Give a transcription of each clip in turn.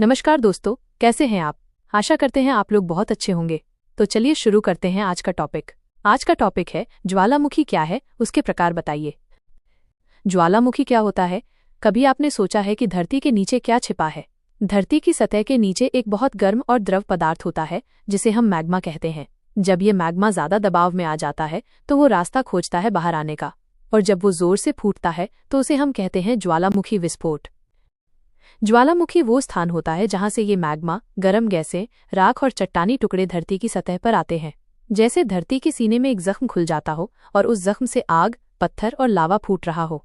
नमस्कार दोस्तों, कैसे हैं आप। आशा करते हैं आप लोग बहुत अच्छे होंगे। तो चलिए शुरू करते हैं आज का टॉपिक। आज का टॉपिक है ज्वालामुखी क्या है, उसके प्रकार बताइए। ज्वालामुखी क्या होता है? कभी आपने सोचा है कि धरती के नीचे क्या छिपा है? धरती की सतह के नीचे एक बहुत गर्म और द्रव पदार्थ होता है जिसे हम मैग्मा कहते हैं। जब ये मैग्मा ज्यादा दबाव में आ जाता है तो वो रास्ता खोजता है बाहर आने का, और जब वो जोर से फूटता है तो उसे हम कहते हैं ज्वालामुखी विस्फोट। ज्वालामुखी वो स्थान होता है जहां से ये मैग्मा, गर्म गैसें, राख और चट्टानी टुकड़े धरती की सतह पर आते हैं। जैसे धरती के सीने में एक जख्म खुल जाता हो और उस जख्म से आग, पत्थर और लावा फूट रहा हो।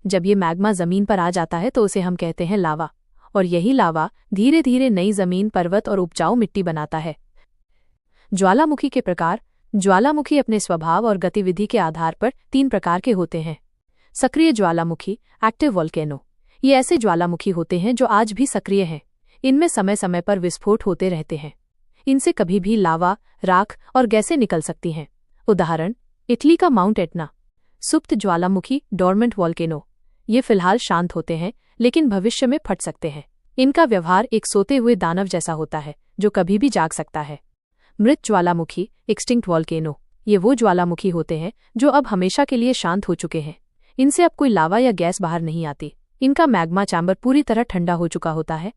जब ये मैग्मा जमीन पर आ जाता है तो उसे हम कहते हैं लावा, और यही लावा धीरे धीरे नई जमीन, पर्वत और उपजाऊ मिट्टी बनाता है। ज्वालामुखी के प्रकार। ज्वालामुखी अपने स्वभाव और गतिविधि के आधार पर 3 प्रकार के होते हैं। सक्रिय ज्वालामुखी, एक्टिव वोल्केनो। ये ऐसे ज्वालामुखी होते हैं जो आज भी सक्रिय हैं। इनमें समय समय पर विस्फोट होते रहते हैं। इनसे कभी भी लावा, राख और गैसें निकल सकती हैं। उदाहरण, इटली का माउंट एटना। सुप्त ज्वालामुखी, डोरमेंट वोल्केनो। ये फिलहाल शांत होते हैं लेकिन भविष्य में फट सकते हैं। इनका व्यवहार एक सोते हुए दानव जैसा होता है जो कभी भी जाग सकता है। मृत ज्वालामुखी, एक्सटिंक्ट वोल्केनो। ये वो ज्वालामुखी होते हैं जो अब हमेशा के लिए शांत हो चुके हैं। इनसे अब कोई लावा या गैस बाहर नहीं आती। इनका मैग्मा चैम्बर पूरी तरह ठंडा हो चुका होता है।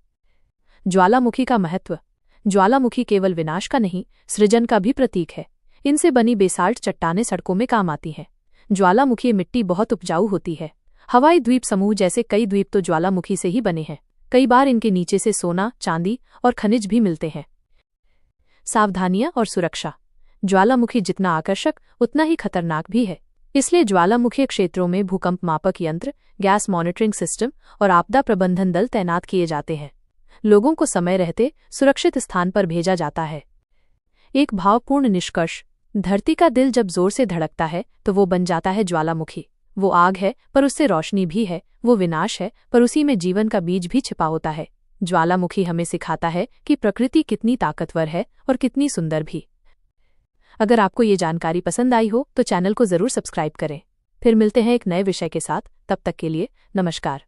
ज्वालामुखी का महत्व। ज्वालामुखी केवल विनाश का नहीं, सृजन का भी प्रतीक है। इनसे बनी बेसाल्ट चट्टानें सड़कों में काम आती हैं। ज्वालामुखी मिट्टी बहुत उपजाऊ होती है। हवाई द्वीप समूह जैसे कई द्वीप तो ज्वालामुखी से ही बने हैं। कई बार इनके नीचे से सोना, चांदी और खनिज भी मिलते हैं। सावधानियां और सुरक्षा। ज्वालामुखी जितना आकर्षक उतना ही खतरनाक भी है। इसलिए ज्वालामुखी क्षेत्रों में भूकंप मापक यंत्र, गैस मॉनिटरिंग सिस्टम और आपदा प्रबंधन दल तैनात किए जाते हैं। लोगों को समय रहते सुरक्षित स्थान पर भेजा जाता है। एक भावपूर्ण निष्कर्ष। धरती का दिल जब जोर से धड़कता है तो वो बन जाता है ज्वालामुखी। वो आग है पर उससे रोशनी भी है, वो विनाश है पर उसी में जीवन का बीज भी छिपा होता है। ज्वालामुखी हमें सिखाता है कि प्रकृति कितनी ताकतवर है और कितनी सुंदर भी। अगर आपको ये जानकारी पसंद आई हो तो चैनल को जरूर सब्सक्राइब करें। फिर मिलते हैं एक नए विषय के साथ। तब तक के लिए नमस्कार।